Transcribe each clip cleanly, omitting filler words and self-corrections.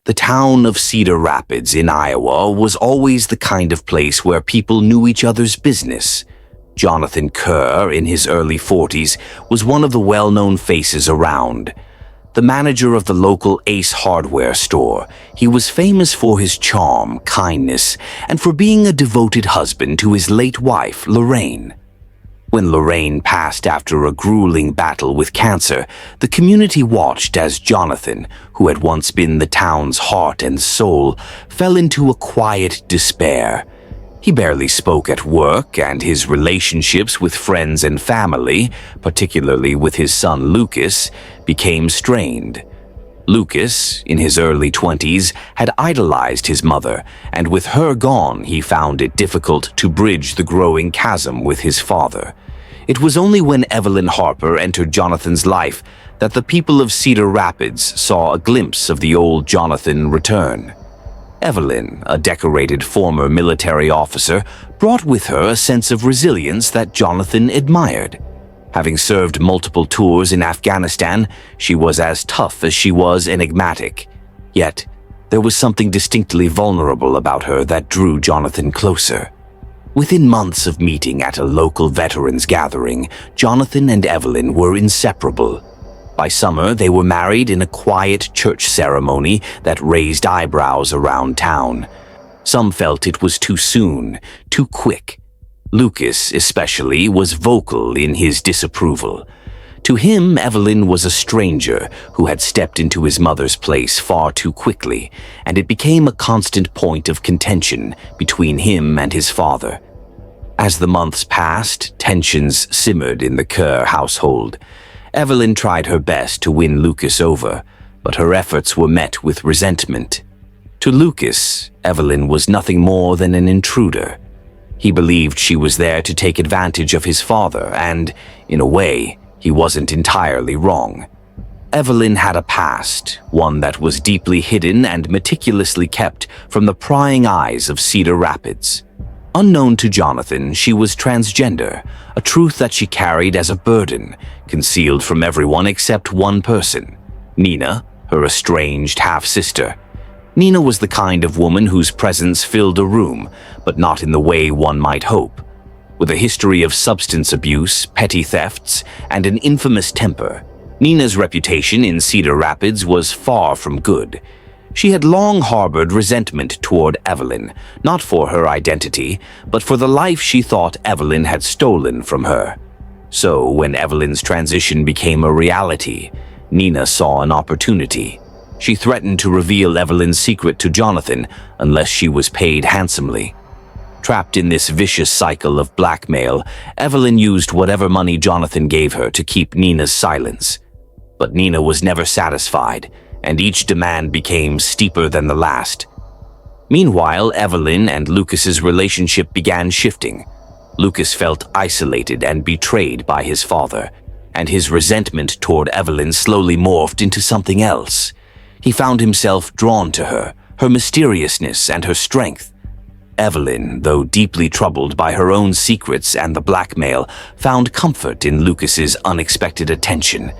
The town of Cedar Rapids in Iowa was always the kind of place where people knew each other's business. Jonathan Kerr, in his early 40s, was one of the well-known faces around. The manager of the local Ace hardware store, he was famous for his charm, kindness, and for being a devoted husband to his late wife, Lorraine. When Lorraine passed after a grueling battle with cancer, the community watched as Jonathan, who had once been the town's heart and soul, fell into a quiet despair. He barely spoke at work, and his relationships with friends and family, particularly with his son Lucas, became strained. Lucas, in his early 20s, had idolized his mother, and with her gone, he found it difficult to bridge the growing chasm with his father. It was only when Evelyn Harper entered Jonathan's life that the people of Cedar Rapids saw a glimpse of the old Jonathan return. Evelyn, a decorated former military officer, brought with her a sense of resilience that Jonathan admired. Having served multiple tours in Afghanistan, she was as tough as she was enigmatic. Yet, there was something distinctly vulnerable about her that drew Jonathan closer. Within months of meeting at a local veterans gathering, Jonathan and Evelyn were inseparable. By summer, they were married in a quiet church ceremony that raised eyebrows around town. Some felt it was too soon, too quick. Lucas, especially, was vocal in his disapproval. To him, Evelyn was a stranger who had stepped into his mother's place far too quickly, and it became a constant point of contention between him and his father. As the months passed, tensions simmered in the Kerr household. Evelyn tried her best to win Lucas over, but her efforts were met with resentment. To Lucas, Evelyn was nothing more than an intruder. He believed she was there to take advantage of his father, and, in a way, he wasn't entirely wrong. Evelyn had a past, one that was deeply hidden and meticulously kept from the prying eyes of Cedar Rapids. Unknown to Jonathan, she was transgender, a truth that she carried as a burden, concealed from everyone except one person, Nina, her estranged half-sister. Nina was the kind of woman whose presence filled a room, but not in the way one might hope. With a history of substance abuse, petty thefts, and an infamous temper, Nina's reputation in Cedar Rapids was far from good. She had long harbored resentment toward Evelyn, not for her identity, but for the life she thought Evelyn had stolen from her. So, when Evelyn's transition became a reality, Nina saw an opportunity. She threatened to reveal Evelyn's secret to Jonathan unless she was paid handsomely. Trapped in this vicious cycle of blackmail, Evelyn used whatever money Jonathan gave her to keep Nina's silence. But Nina was never satisfied, and each demand became steeper than the last. Meanwhile, Evelyn and Lucas's relationship began shifting. Lucas felt isolated and betrayed by his father, and his resentment toward Evelyn slowly morphed into something else. He found himself drawn to her, her mysteriousness and her strength. Evelyn, though deeply troubled by her own secrets and the blackmail, found comfort in Lucas's unexpected attention.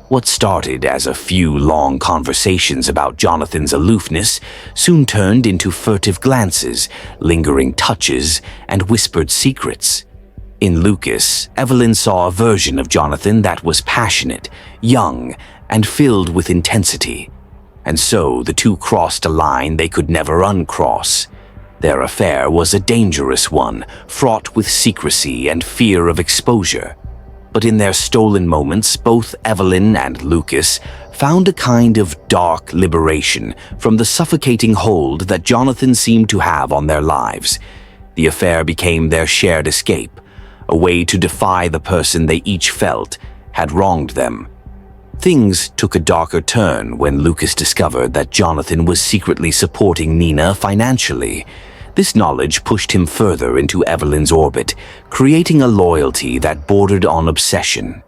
What started as a few long conversations about Jonathan's aloofness soon turned into furtive glances, lingering touches, and whispered secrets. In Lucas, Evelyn saw a version of Jonathan that was passionate, young, and filled with intensity. And so the two crossed a line they could never uncross. Their affair was a dangerous one, fraught with secrecy and fear of exposure. But in their stolen moments, both Evelyn and Lucas found a kind of dark liberation from the suffocating hold that Jonathan seemed to have on their lives. The affair became their shared escape, a way to defy the person they each felt had wronged them. Things took a darker turn when Lucas discovered that Jonathan was secretly supporting Nina financially. This knowledge pushed him further into Evelyn's orbit, creating a loyalty that bordered on obsession.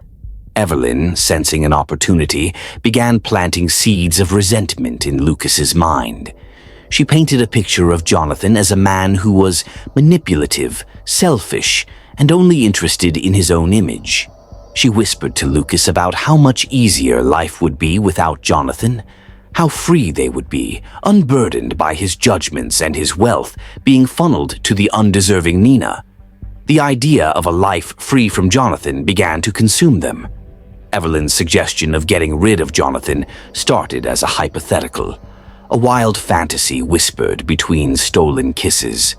Evelyn, sensing an opportunity, began planting seeds of resentment in Lucas's mind. She painted a picture of Jonathan as a man who was manipulative, selfish, and only interested in his own image. She whispered to Lucas about how much easier life would be without Jonathan, How free they would be, unburdened by his judgments and his wealth being funneled to the undeserving Nina. The idea of a life free from Jonathan began to consume them. Evelyn's suggestion of getting rid of Jonathan started as a hypothetical, a wild fantasy whispered between stolen kisses.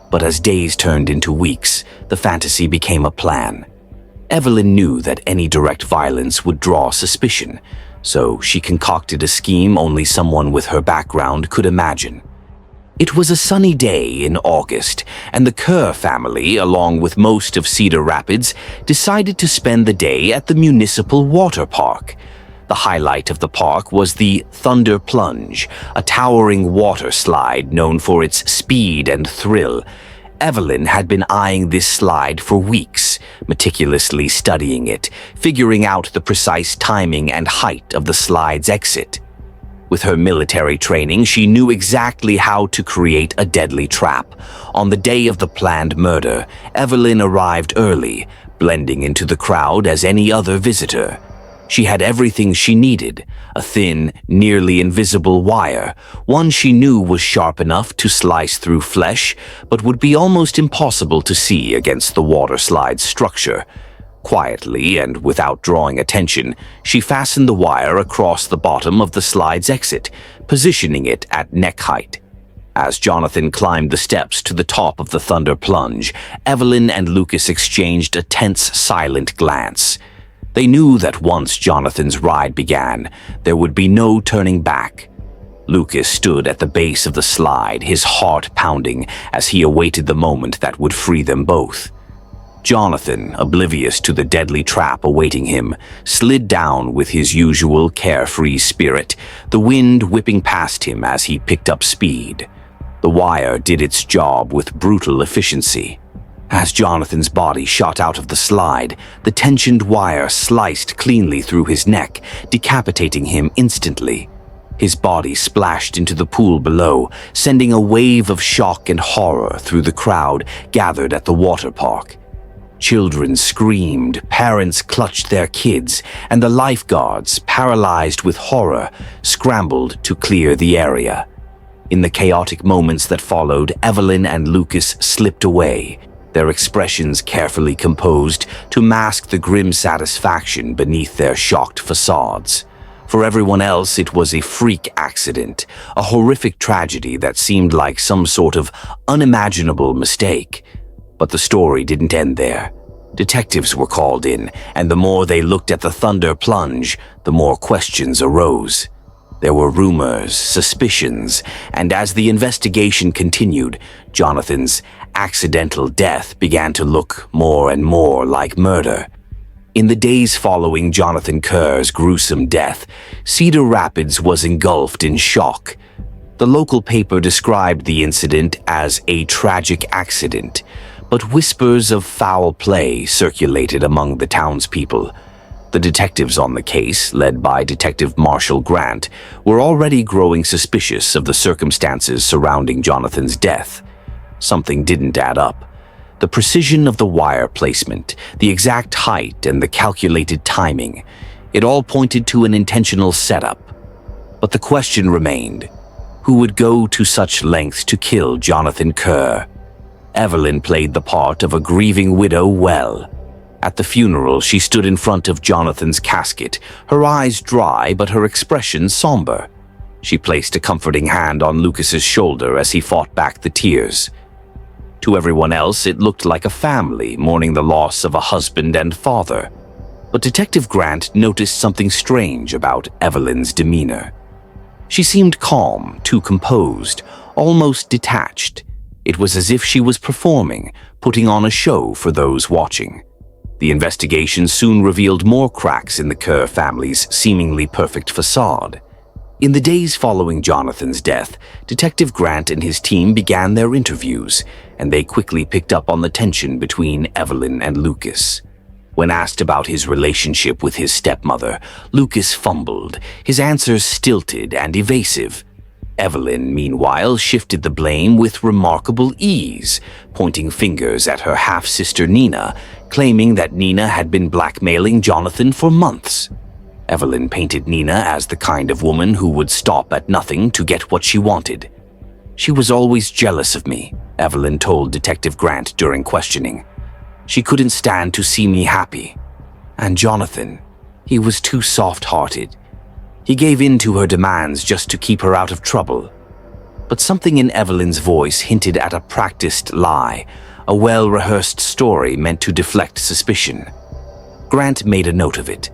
But as days turned into weeks, the fantasy became a plan. Evelyn knew that any direct violence would draw suspicion, so she concocted a scheme only someone with her background could imagine. It was a sunny day in August, and the Kerr family, along with most of Cedar Rapids, decided to spend the day at the municipal water park. The highlight of the park was the Thunder Plunge, a towering water slide known for its speed and thrill. Evelyn had been eyeing this slide for weeks, meticulously studying it, figuring out the precise timing and height of the slide's exit. With her military training, she knew exactly how to create a deadly trap. On the day of the planned murder, Evelyn arrived early, blending into the crowd as any other visitor. She had everything she needed, a thin, nearly invisible wire, one she knew was sharp enough to slice through flesh, but would be almost impossible to see against the water slide's structure. Quietly and without drawing attention, she fastened the wire across the bottom of the slide's exit, positioning it at neck height. As Jonathan climbed the steps to the top of the Thunder Plunge, Evelyn and Lucas exchanged a tense, silent glance. They knew that once Jonathan's ride began, there would be no turning back. Lucas stood at the base of the slide, his heart pounding as he awaited the moment that would free them both. Jonathan, oblivious to the deadly trap awaiting him, slid down with his usual carefree spirit, the wind whipping past him as he picked up speed. The wire did its job with brutal efficiency. As Jonathan's body shot out of the slide, the tensioned wire sliced cleanly through his neck, decapitating him instantly. His body splashed into the pool below, sending a wave of shock and horror through the crowd gathered at the water park. Children screamed, parents clutched their kids, and the lifeguards, paralyzed with horror, scrambled to clear the area. In the chaotic moments that followed, Evelyn and Lucas slipped away, their expressions carefully composed to mask the grim satisfaction beneath their shocked facades. For everyone else, it was a freak accident, a horrific tragedy that seemed like some sort of unimaginable mistake. But the story didn't end there. Detectives were called in, and the more they looked at the Thunder Plunge, the more questions arose. There were rumors, suspicions, and as the investigation continued, Jonathan's accidental death began to look more and more like murder. In the days following Jonathan Kerr's gruesome death, Cedar Rapids was engulfed in shock. The local paper described the incident as a tragic accident, but whispers of foul play circulated among the townspeople. The detectives on the case, led by Detective Marshall Grant, were already growing suspicious of the circumstances surrounding Jonathan's death. Something didn't add up. The precision of the wire placement, the exact height, and the calculated timing, it all pointed to an intentional setup. But the question remained, who would go to such lengths to kill Jonathan Kerr? Evelyn played the part of a grieving widow well. At the funeral, she stood in front of Jonathan's casket, her eyes dry but her expression somber. She placed a comforting hand on Lucas's shoulder as he fought back the tears. To everyone else, it looked like a family mourning the loss of a husband and father. But Detective Grant noticed something strange about Evelyn's demeanor. She seemed calm, too composed, almost detached. It was as if she was performing, putting on a show for those watching. The investigation soon revealed more cracks in the Kerr family's seemingly perfect facade. In the days following Jonathan's death, Detective Grant and his team began their interviews, and they quickly picked up on the tension between Evelyn and Lucas. When asked about his relationship with his stepmother, Lucas fumbled, his answers stilted and evasive. Evelyn, meanwhile, shifted the blame with remarkable ease, pointing fingers at her half-sister Nina, claiming that Nina had been blackmailing Jonathan for months. Evelyn painted Nina as the kind of woman who would stop at nothing to get what she wanted. She was always jealous of me, Evelyn told Detective Grant during questioning. She couldn't stand to see me happy. And Jonathan, he was too soft-hearted. He gave in to her demands just to keep her out of trouble. But something in Evelyn's voice hinted at a practiced lie, a well-rehearsed story meant to deflect suspicion. Grant made a note of it.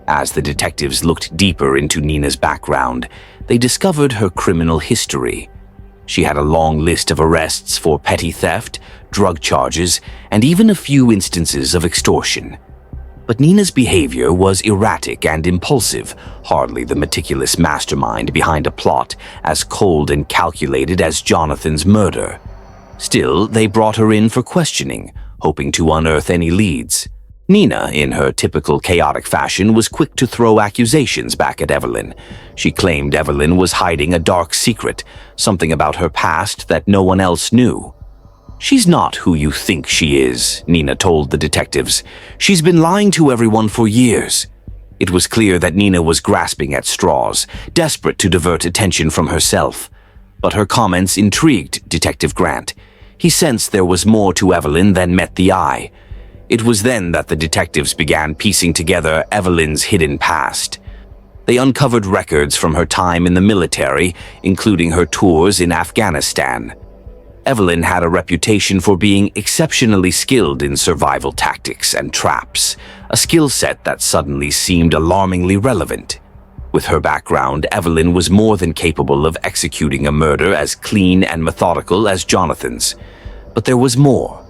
As the detectives looked deeper into Nina's background, they discovered her criminal history. She had a long list of arrests for petty theft, drug charges, and even a few instances of extortion. But Nina's behavior was erratic and impulsive, hardly the meticulous mastermind behind a plot as cold and calculated as Jonathan's murder. Still, they brought her in for questioning, hoping to unearth any leads. Nina, in her typical chaotic fashion, was quick to throw accusations back at Evelyn. She claimed Evelyn was hiding a dark secret, something about her past that no one else knew. "She's not who you think she is," Nina told the detectives. "She's been lying to everyone for years." It was clear that Nina was grasping at straws, desperate to divert attention from herself. But her comments intrigued Detective Grant. He sensed there was more to Evelyn than met the eye. It was then that the detectives began piecing together Evelyn's hidden past. They uncovered records from her time in the military, including her tours in Afghanistan. Evelyn had a reputation for being exceptionally skilled in survival tactics and traps, a skill set that suddenly seemed alarmingly relevant. With her background, Evelyn was more than capable of executing a murder as clean and methodical as Jonathan's. But there was more.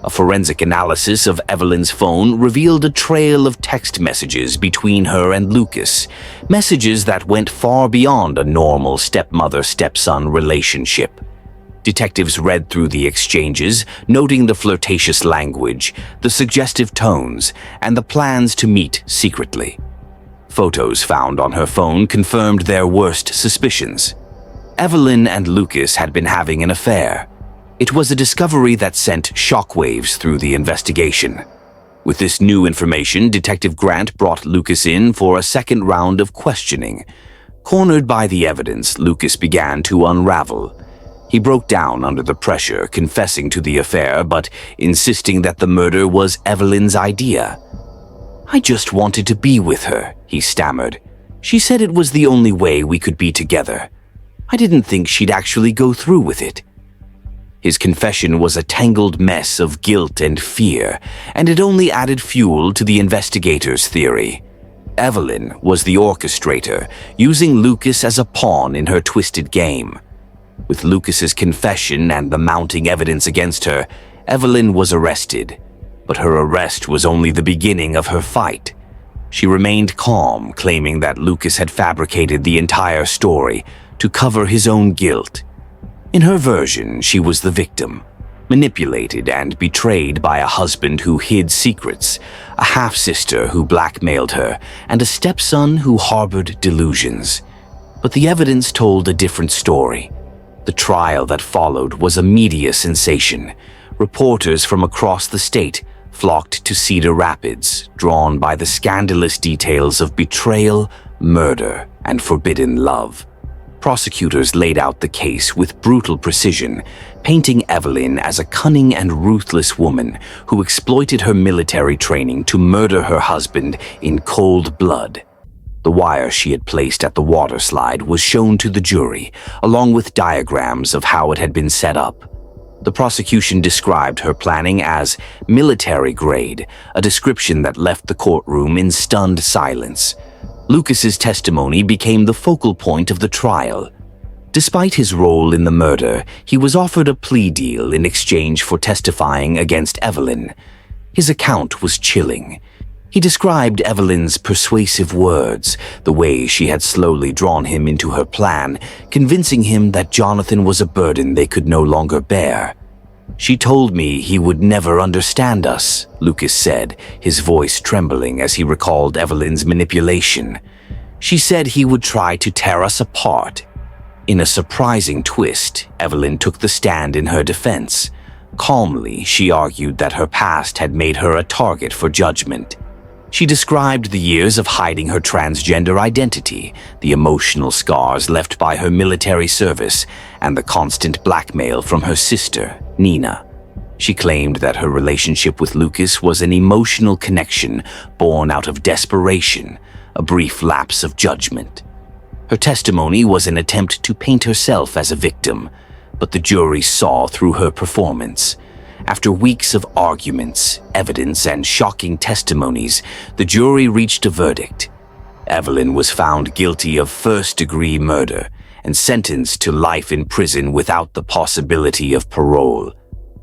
A forensic analysis of Evelyn's phone revealed a trail of text messages between her and Lucas, messages that went far beyond a normal stepmother-stepson relationship. Detectives read through the exchanges, noting the flirtatious language, the suggestive tones, and the plans to meet secretly. Photos found on her phone confirmed their worst suspicions. Evelyn and Lucas had been having an affair. It was a discovery that sent shockwaves through the investigation. With this new information, Detective Grant brought Lucas in for a second round of questioning. Cornered by the evidence, Lucas began to unravel. He broke down under the pressure, confessing to the affair, but insisting that the murder was Evelyn's idea. "I just wanted to be with her," he stammered. "She said it was the only way we could be together. I didn't think she'd actually go through with it." His confession was a tangled mess of guilt and fear, and it only added fuel to the investigators' theory. Evelyn was the orchestrator, using Lucas as a pawn in her twisted game. With Lucas's confession and the mounting evidence against her, Evelyn was arrested. But her arrest was only the beginning of her fight. She remained calm, claiming that Lucas had fabricated the entire story to cover his own guilt. In her version, she was the victim, manipulated and betrayed by a husband who hid secrets, a half-sister who blackmailed her, and a stepson who harbored delusions. But the evidence told a different story. The trial that followed was a media sensation. Reporters from across the state flocked to Cedar Rapids, drawn by the scandalous details of betrayal, murder, and forbidden love. Prosecutors laid out the case with brutal precision, painting Evelyn as a cunning and ruthless woman who exploited her military training to murder her husband in cold blood. The wire she had placed at the water slide was shown to the jury, along with diagrams of how it had been set up. The prosecution described her planning as military grade, a description that left the courtroom in stunned silence. Lucas's testimony became the focal point of the trial. Despite his role in the murder, he was offered a plea deal in exchange for testifying against Evelyn. His account was chilling. He described Evelyn's persuasive words, the way she had slowly drawn him into her plan, convincing him that Jonathan was a burden they could no longer bear. "She told me he would never understand us," Lucas said, his voice trembling as he recalled Evelyn's manipulation. "She said he would try to tear us apart." In a surprising twist, Evelyn took the stand in her defense. Calmly, she argued that her past had made her a target for judgment. She described the years of hiding her transgender identity, the emotional scars left by her military service, and the constant blackmail from her sister, Nina. She claimed that her relationship with Lucas was an emotional connection born out of desperation, a brief lapse of judgment. Her testimony was an attempt to paint herself as a victim, but the jury saw through her performance. After weeks of arguments, evidence, and shocking testimonies, the jury reached a verdict. Evelyn was found guilty of first-degree murder and sentenced to life in prison without the possibility of parole.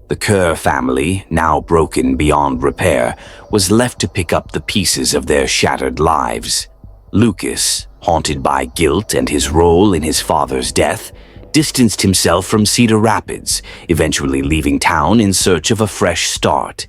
The Kerr family, now broken beyond repair, was left to pick up the pieces of their shattered lives. Lucas, haunted by guilt and his role in his father's death, distanced himself from Cedar Rapids, eventually leaving town in search of a fresh start.